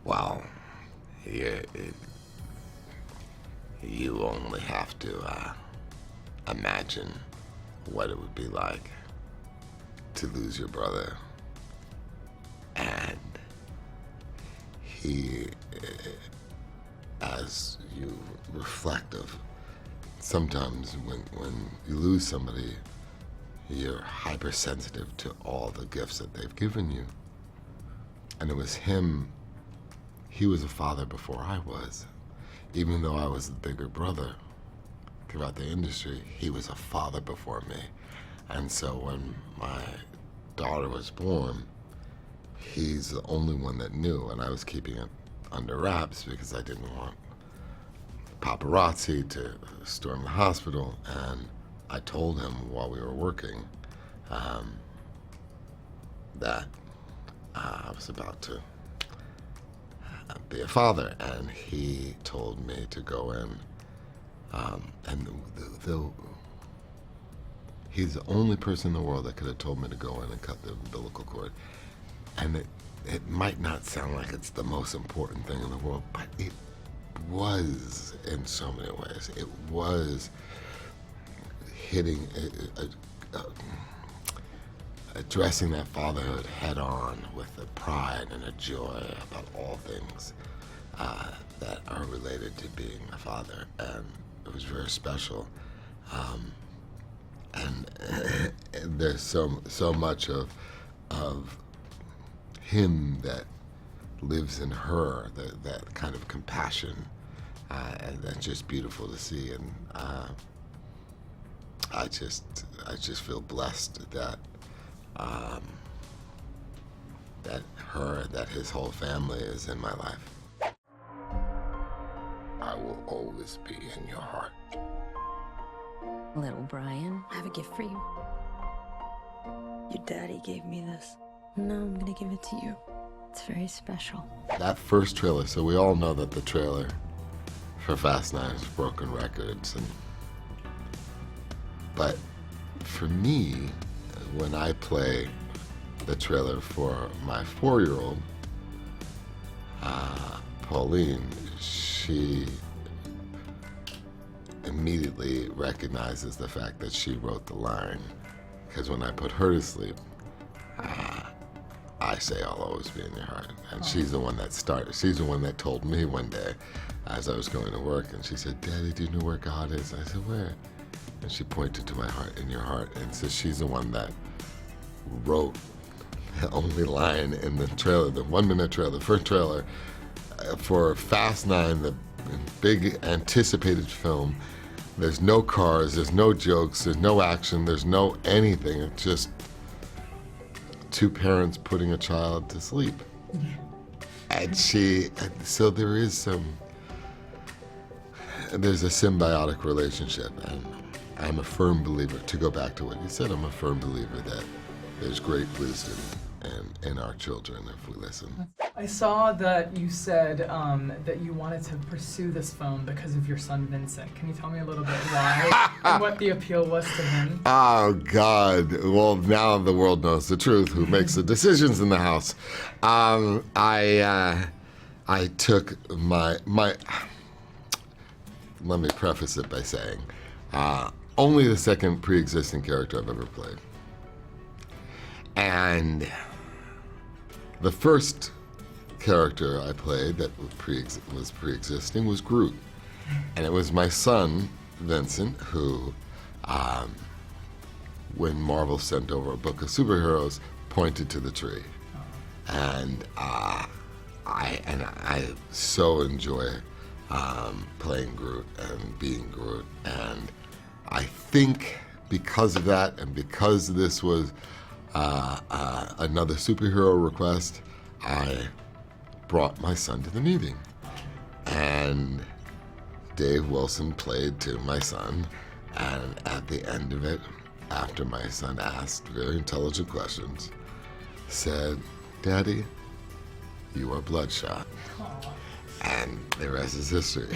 Well, you, you only have to imagine what it would be like to lose your brother. And he, as you reflect of, sometimes when you lose somebody, you're hypersensitive to all the gifts that they've given you. And it was him, he was a father before I was. Even though I was the bigger brother throughout the industry, he was a father before me. And so when my daughter was born, he's the only one that knew, and I was keeping it under wraps because I didn't want paparazzi to storm the hospital. And I told him while we were working that I was about to be a father, and he told me to go in. And he's the only person in the world that could have told me to go in and cut the umbilical cord. And it might not sound like it's the most important thing in the world, but it was in so many ways. It was hitting, addressing that fatherhood head on with a pride and a joy about all things that are related to being a father. And it was very special. And there's so much of him that lives in her, that kind of compassion, and that's just beautiful to see. And I just feel blessed that that his whole family is in my life. I will always be in your heart. Little Brian, I have a gift for you. Your daddy gave me this. No, I'm gonna give it to you. It's very special. That first trailer, so we all know that the trailer for Fast 9 has broken records, but for me, when I play the trailer for my 4-year-old, Pauline, she immediately recognizes the fact that she wrote the line. Because when I put her to sleep, I say I'll always be in your heart. And she's the one that started. She's the one that told me one day as I was going to work, and she said, "Daddy, do you know where God is?" I said, "Where?" And she pointed to my heart, in your heart. And so she's the one that wrote the only line in the trailer, the 1-minute trailer, the first trailer for Fast 9, the big anticipated film. There's no cars, there's no jokes, there's no action, there's no anything. It's just two parents putting a child to sleep. And so there's a symbiotic relationship. And I'm a firm believer, to go back to what you said, I'm a firm believer that there's great wisdom in our children if we listen. I saw that you said that you wanted to pursue this film because of your son Vincent. Can you tell me a little bit why and what the appeal was to him? Oh God! Well, now the world knows the truth. Who makes the decisions in the house? I took my. Let me preface it by saying, only the second pre-existing character I've ever played, and the first character I played that was pre-existing was Groot. And it was my son, Vincent, who, when Marvel sent over a book of superheroes, pointed to the tree. And I so enjoy playing Groot and being Groot. And I think because of that, and because this was another superhero request, I brought my son to the meeting. And Dave Wilson played to my son, and at the end of it, after my son asked very intelligent questions, said, "Daddy, you are Bloodshot." And the rest is history.